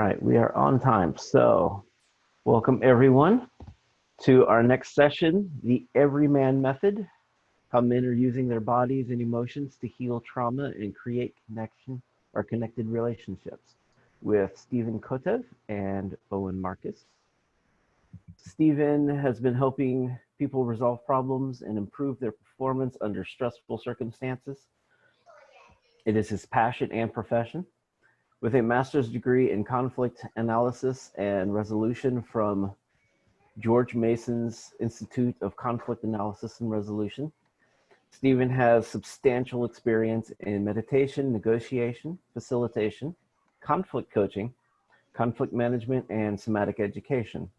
right, we are on time. So, welcome everyone to our next session, the Everyman Method, how men are using their bodies and emotions to heal trauma and create connection or connected relationships with Stephen Kotev and Owen Marcus. Stephen has been helping people resolve problems and improve their performance under stressful circumstances. It is his passion and profession. With a master's degree in conflict analysis and resolution from George Mason's Institute of Conflict Analysis and Resolution, Stephen has substantial experience in meditation, negotiation, facilitation, conflict coaching, conflict management, and somatic education.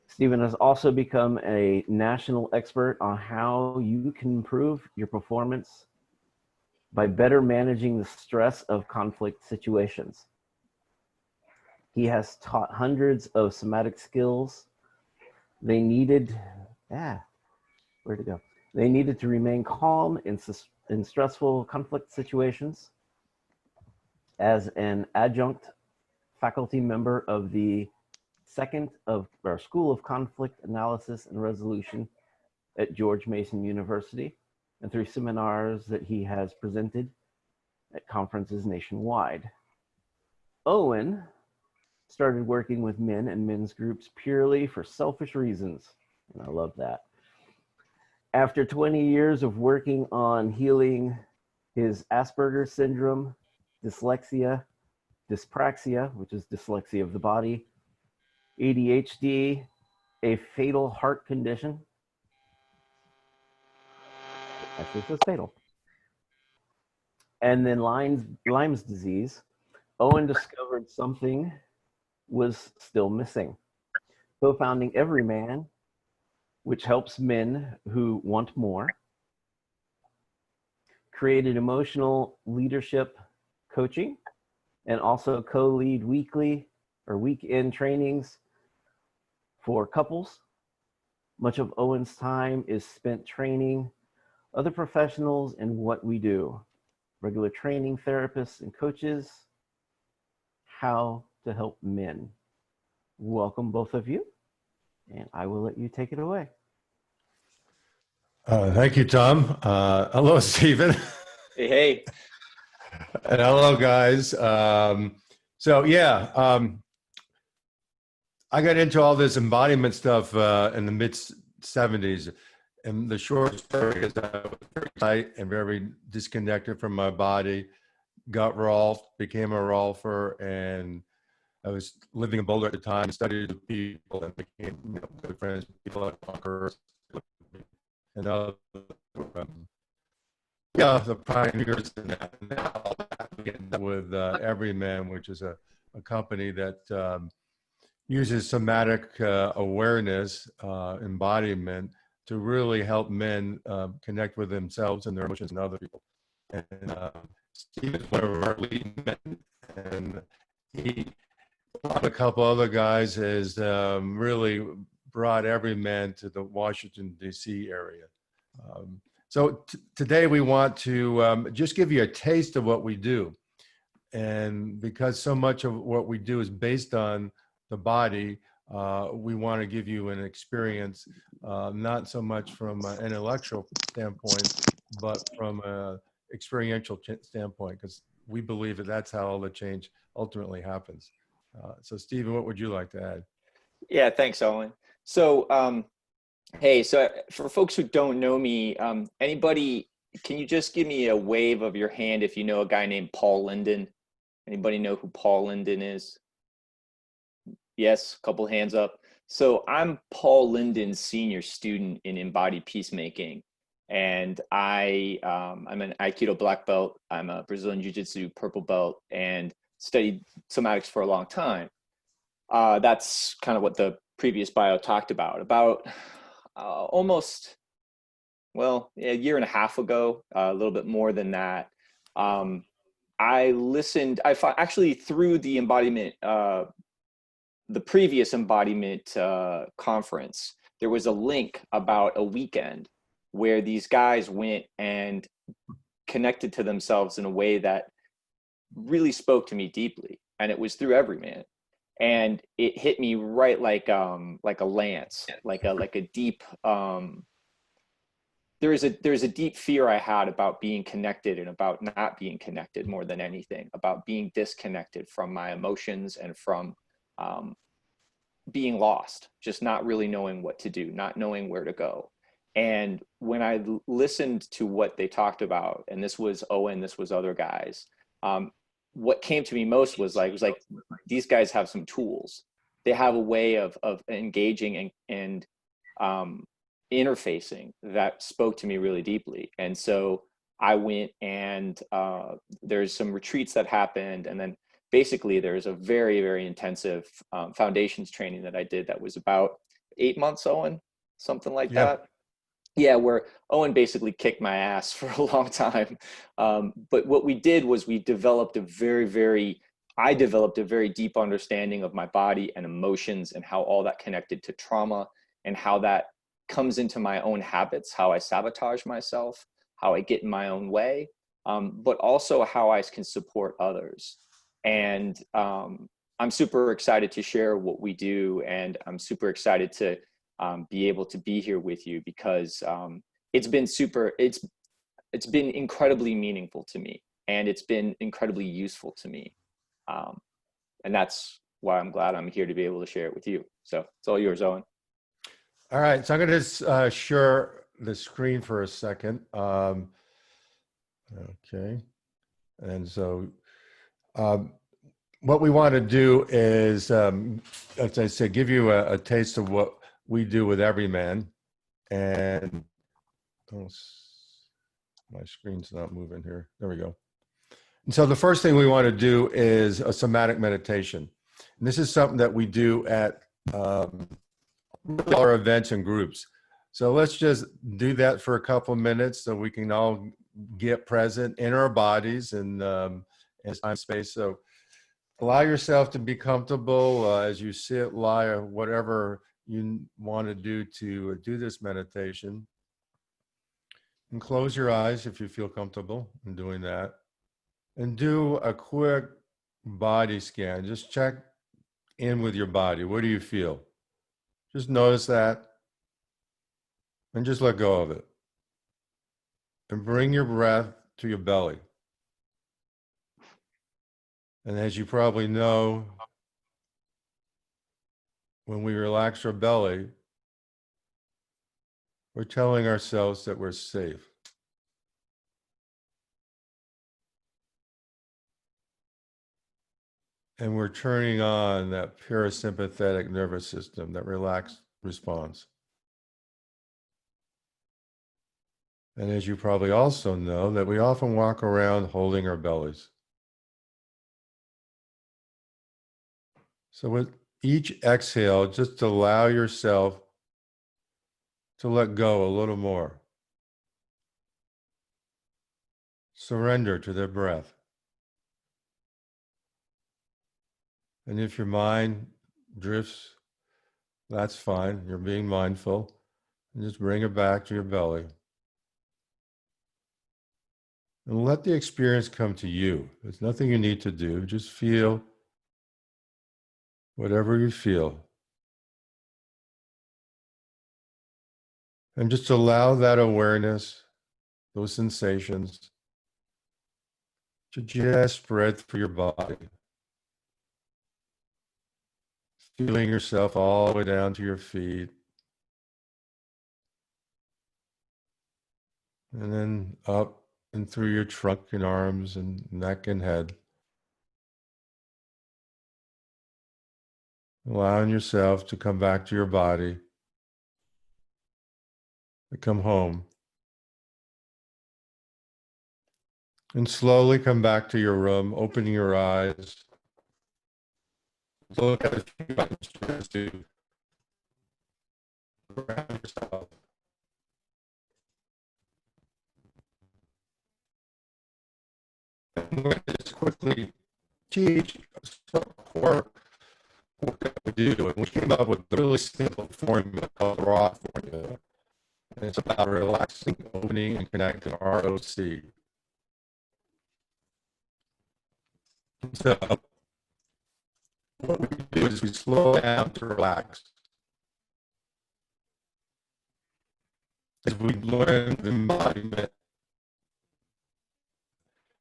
Stephen has also become a national expert on how you can improve your performance by better managing the stress of conflict situations. He has taught hundreds of somatic skills they needed, where'd it go? They needed to remain calm in stressful conflict situations. As an adjunct faculty member of the School of Conflict Analysis and Resolution at George Mason University, and through seminars that he has presented at conferences nationwide. Owen started working with men and men's groups purely for selfish reasons, and I love that. After 20 years of working on healing his Asperger's syndrome, dyslexia, dyspraxia, which is dyslexia of the body, ADHD, a fatal heart condition, actually it says fatal, and then Lyme's disease, Owen discovered something was still missing. Co-founding Evryman, which helps men who want more, created emotional leadership coaching, and also co-lead weekly or weekend trainings for couples. Much of Owen's time is spent training other professionals in what we do, regular training therapists and coaches, how to help men. Welcome, both of you, and I will let you take it away. Thank you, Tom. Hello, Stephen. Hey. And hello, guys. I got into all this embodiment stuff in the mid-'70s. And the short story is I was very tight and very disconnected from my body, got Rolf, became a Rolfer, and I was living in Boulder at the time, studied the people, and became good friends with people like Walker and other, the pioneers in that. Now with Evryman, which is a company that uses somatic awareness, embodiment, to really help men connect with themselves and their emotions and other people. And Steve is one of our lead men, and he, a couple other guys, has really brought Evryman to the Washington, D.C. area. So today we want to just give you a taste of what we do. And because so much of what we do is based on the body, we want to give you an experience, not so much from an intellectual standpoint, but from an experiential standpoint, because we believe that that's how all the change ultimately happens. So Stephen, what would you like to add? Yeah, thanks, Owen. So, hey, so for folks who don't know me, anybody, can you just give me a wave of your hand if you know a guy named Paul Linden? Anybody know who Paul Linden is? Yes, a couple hands up. So I'm Paul Linden's senior student in embodied peacemaking. And I'm an Aikido black belt. I'm a Brazilian Jiu-Jitsu purple belt and studied somatics for a long time. That's kind of what the previous bio talked about almost, well, a year and a half ago, a little bit more than that. I listened, actually through the embodiment, the previous embodiment conference, there was a link about a weekend where these guys went and connected to themselves in a way that really spoke to me deeply. and it was through Evryman. And it hit me right like a lance, like a deep there's a deep fear I had about being connected and about not being connected more than anything, about being disconnected from my emotions and from being lost, just not really knowing what to do, not knowing where to go. And when I listened to what they talked about, and this was Owen, this was other guys, what came to me most was like these guys have some tools. They have a way of engaging and interfacing that spoke to me really deeply. And so I went and there's some retreats that happened, and then basically there's a very, very intensive foundations training that I did that was about 8 months, Owen, something like that. Yeah, where Owen basically kicked my ass for a long time. But what we did was I developed a very deep understanding of my body and emotions and how all that connected to trauma and how that comes into my own habits, how I sabotage myself, how I get in my own way, but also how I can support others. And I'm super excited to share what we do, and I'm super excited to be able to be here with you because it's been incredibly meaningful to me, and it's been incredibly useful to me. And that's why I'm glad I'm here to be able to share it with you. So it's all yours, Owen. All right, so I'm going to share the screen for a second. Okay, and so what we want to do is, as I said, give you a taste of what we do with Evryman. And oh, my screen's not moving here. There we go. And so the first thing we want to do is a somatic meditation. And this is something that we do at our events and groups. So let's just do that for a couple of minutes so we can all get present in our bodies and in time space. So allow yourself to be comfortable as you sit, lie, or whatever you want to do this meditation. And close your eyes if you feel comfortable in doing that. And do a quick body scan. Just check in with your body. What do you feel? Just notice that and just let go of it. And bring your breath to your belly. And as you probably know, when we relax our belly, we're telling ourselves that we're safe. And we're turning on that parasympathetic nervous system, that relaxed response. And as you probably also know, that we often walk around holding our bellies. So with each exhale, just allow yourself to let go a little more. Surrender to the breath. And if your mind drifts, that's fine. You're being mindful. And just bring it back to your belly. And let the experience come to you. There's nothing you need to do. Just feel whatever you feel. And just allow that awareness, those sensations, to just spread through your body. Feeling yourself all the way down to your feet. And then up and through your trunk and arms and neck and head. Allowing yourself to come back to your body, to come home. And slowly come back to your room, opening your eyes. Look at a few items to ground yourself. And we're going to just quickly teach some core work that we do. And we came up with a really simple formula called the ROC formula. And it's about relaxing, opening, and connecting, ROC. So what we do is we slow down to relax. As we learn the embodiment,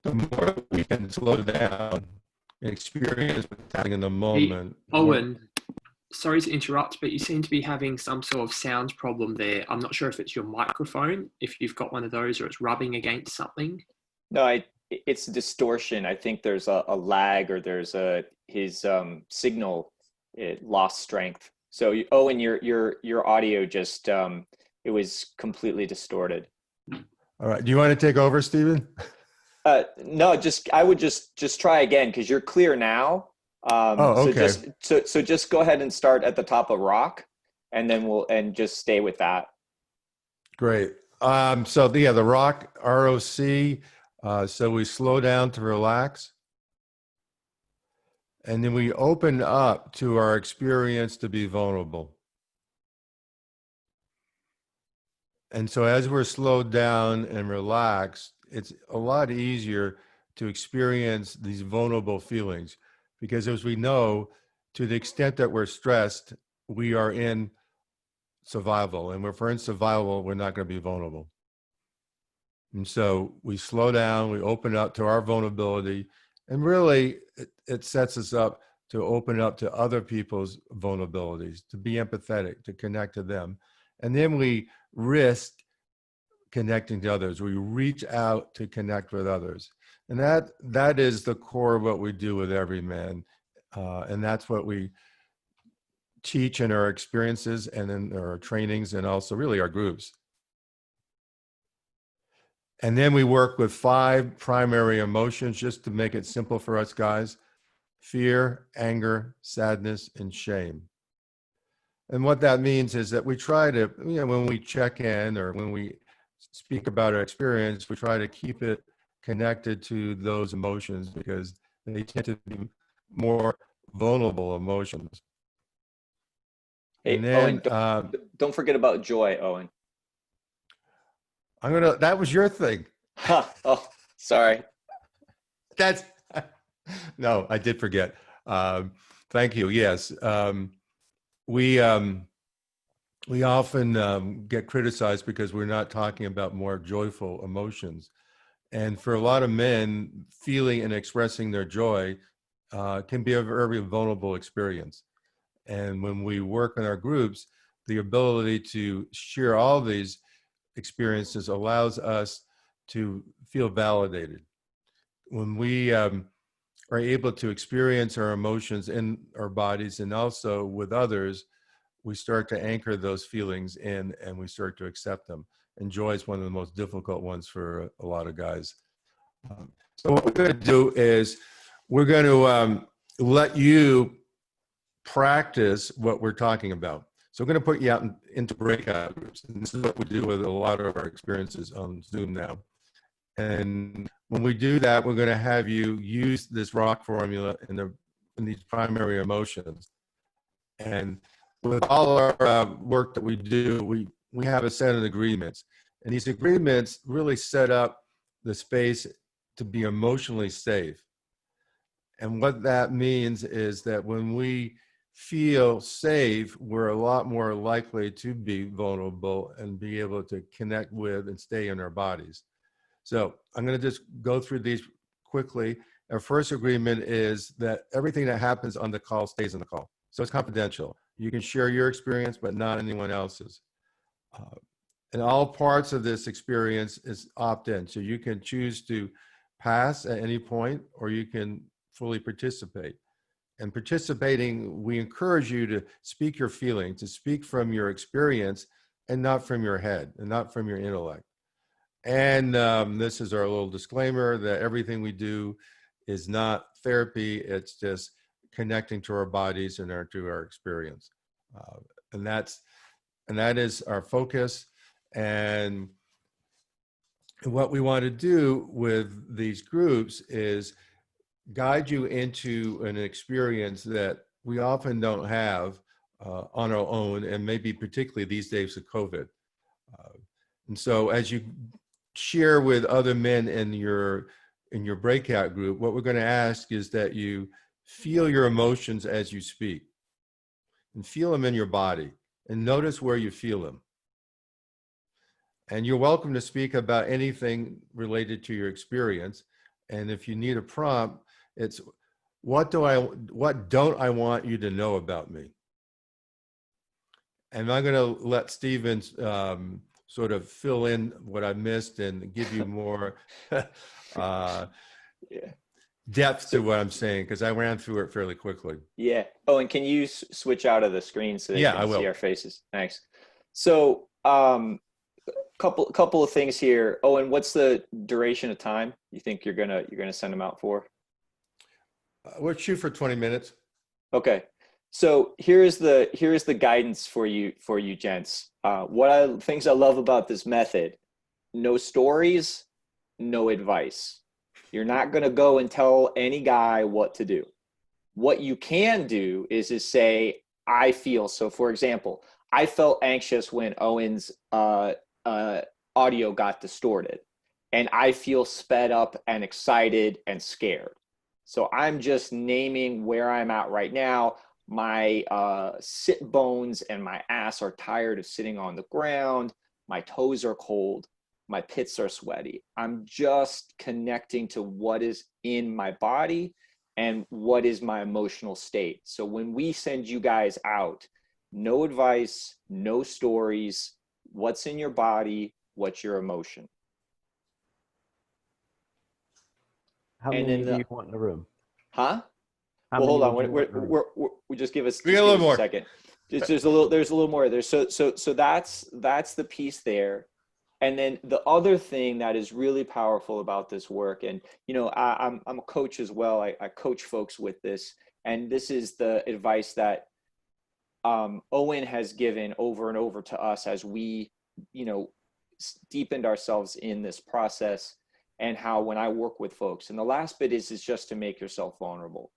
the more we can slow down and experience what's happening in the moment. Owen, sorry to interrupt, but you seem to be having some sort of sound problem there. I'm not sure if it's your microphone, if you've got one of those, or it's rubbing against something. No, it's distortion. I think there's a lag, or there's his signal, it lost strength. So Owen, your audio just it was completely distorted. All right. Do you want to take over, Stephen? No, I would just try again, because you're clear now. Okay. So just go ahead and start at the top of rock, and then just stay with that. Great. So the rock, ROC. So we slow down to relax. And then we open up to our experience to be vulnerable. And so as we're slowed down and relaxed, it's a lot easier to experience these vulnerable feelings, because as we know, to the extent that we're stressed, we are in survival. And if we're in survival, we're not going to be vulnerable. And so we slow down, we open up to our vulnerability, and really it sets us up to open up to other people's vulnerabilities, to be empathetic, to connect to them. And then we risk connecting to others. We reach out to connect with others. And that is the core of what we do with Evryman. And that's what we teach in our experiences and in our trainings, and also really our groups. And then we work with 5 primary emotions, just to make it simple for us guys: fear, anger, sadness, and shame. And what that means is that we try to, when we check in or when we speak about our experience, we try to keep it connected to those emotions, because they tend to be more vulnerable emotions. Hey, and then, Owen, don't forget about joy, Owen. that was your thing. Oh, sorry. No, I did forget. Thank you. Yes. We often get criticized because we're not talking about more joyful emotions. And for a lot of men, feeling and expressing their joy can be a very vulnerable experience. And when we work in our groups, the ability to share all these experiences allows us to feel validated. When we are able to experience our emotions in our bodies and also with others, we start to anchor those feelings in, and we start to accept them. And joy is one of the most difficult ones for a lot of guys. So what we're going to do is we're going to let you practice what we're talking about. So we're going to put you out into breakout groups. And this is what we do with a lot of our experiences on Zoom now. And when we do that, we're going to have you use this rock formula in these primary emotions. And with all our work that we do, we have a set of agreements. And these agreements really set up the space to be emotionally safe. And what that means is that when we feel safe, we're a lot more likely to be vulnerable and be able to connect with and stay in our bodies. So I'm going to just go through these quickly. Our first agreement is that everything that happens on the call stays on the call. So it's confidential. You can share your experience, but not anyone else's. And all parts of this experience is opt-in. So you can choose to pass at any point, or you can fully participate. And participating, we encourage you to speak your feelings, to speak from your experience and not from your head and not from your intellect. And this is our little disclaimer that everything we do is not therapy. It's just connecting to our bodies and to our experience. And that is our focus. And what we want to do with these groups is guide you into an experience that we often don't have on our own, and maybe particularly these days of COVID. And so as you share with other men in your breakout group, what we're going to ask is that you feel your emotions as you speak, and feel them in your body, and notice where you feel them. And you're welcome to speak about anything related to your experience. And if you need a prompt, it's what don't I want you to know about me? And I'm going to let Stephen sort of fill in what I missed and give you more Yeah. depth to what I'm saying, because I ran through it fairly quickly. Yeah. Oh, and can you switch out of the screen so they Yeah, can I will. see our faces? Thanks. So, couple of things here. Owen, what's the duration of time you think you're gonna send them out for? We'll shoot for 20 minutes. Okay. So here's the guidance for you gents. Things I love about this method: no stories, no advice. You're not gonna go and tell any guy what to do. What you can do is say, I feel. So for example, I felt anxious when Owen's audio got distorted, and I feel sped up and excited and scared. So I'm just naming where I'm at right now. My sit bones and my ass are tired of sitting on the ground. My toes are cold. My pits are sweaty. I'm just connecting to what is in my body and what is my emotional state. So when we send you guys out, no advice, no stories, what's in your body, what's your emotion. How And many then do you want in the room? Huh? How Well, many hold on. would you want in the room? We just give us We got a little more. a second. There's a little more there. So that's the piece there. And then the other thing that is really powerful about this work, and I'm a coach as well. I coach folks with this, and this is the advice that Owen has given over and over to us as we, deepened ourselves in this process, and how when I work with folks. And the last bit is just to make yourself vulnerable.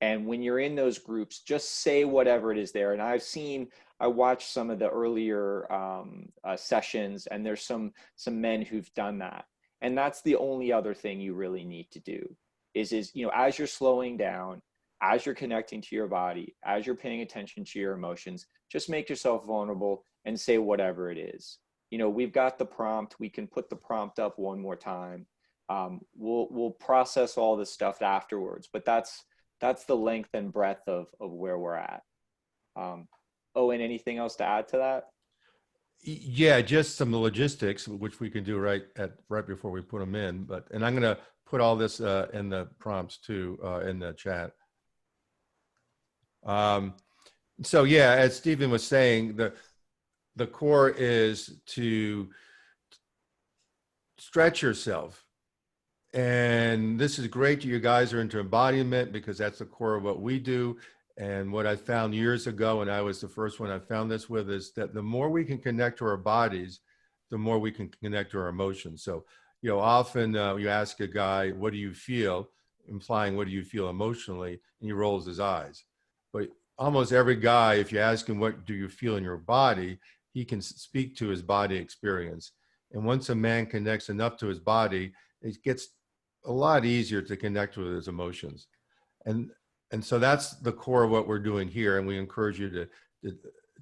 And when you're in those groups, just say whatever it is there. And I watched some of the earlier sessions, and there's some men who've done that. And that's the only other thing you really need to do is as you're slowing down, as you're connecting to your body, as you're paying attention to your emotions, just make yourself vulnerable and say whatever it is. We've got the prompt. We can put the prompt up one more time. We'll process all this stuff afterwards, but that's the length and breadth of where we're at. Owen, anything else to add to that? Yeah, just some logistics, which we can do right before we put them in. And I'm going to put all this in the prompts too, in the chat. So yeah, as Stephen was saying, the core is to stretch yourself. And this is great. You guys are into embodiment because that's the core of what we do. And what I found years ago, and I was the first one I found this with, is that the more we can connect to our bodies, the more we can connect to our emotions. So, often you ask a guy, what do you feel? Implying, what do you feel emotionally? And he rolls his eyes. But almost every guy, if you ask him, what do you feel in your body? He can speak to his body experience. And once a man connects enough to his body, it gets a lot easier to connect with his emotions. And so that's the core of what we're doing here. And we encourage you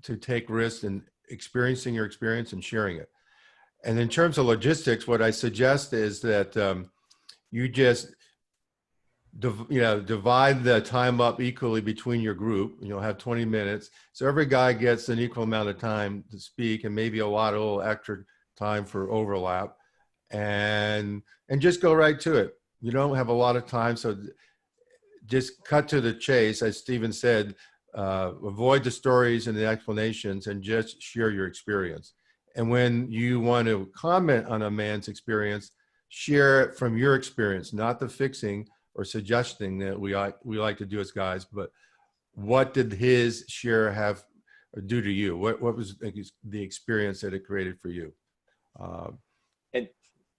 to take risks in experiencing your experience and sharing it. And in terms of logistics, what I suggest is that you just divide the time up equally between your group. Have 20 minutes. So every guy gets an equal amount of time to speak, and maybe a little extra time for overlap. And just go right to it. You don't have a lot of time, so just cut to the chase. As Stephen said, avoid the stories and the explanations and just share your experience. And when you want to comment on a man's experience, share it from your experience, not the fixing or suggesting that we like to do as guys, but what did his share have or do to you? What was the experience that it created for you?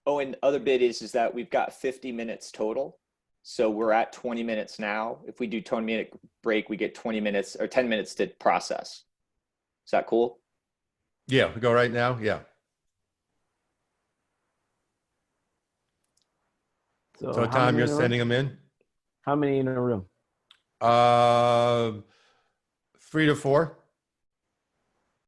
And other bit is that we've got 50 minutes total. So we're at 20 minutes now. If we do 20-minute break, we get 20 minutes or 10 minutes to process. Is that cool? Yeah, we go right now. Yeah. So Tom, you're sending them in? How many in a room? 3 to 4.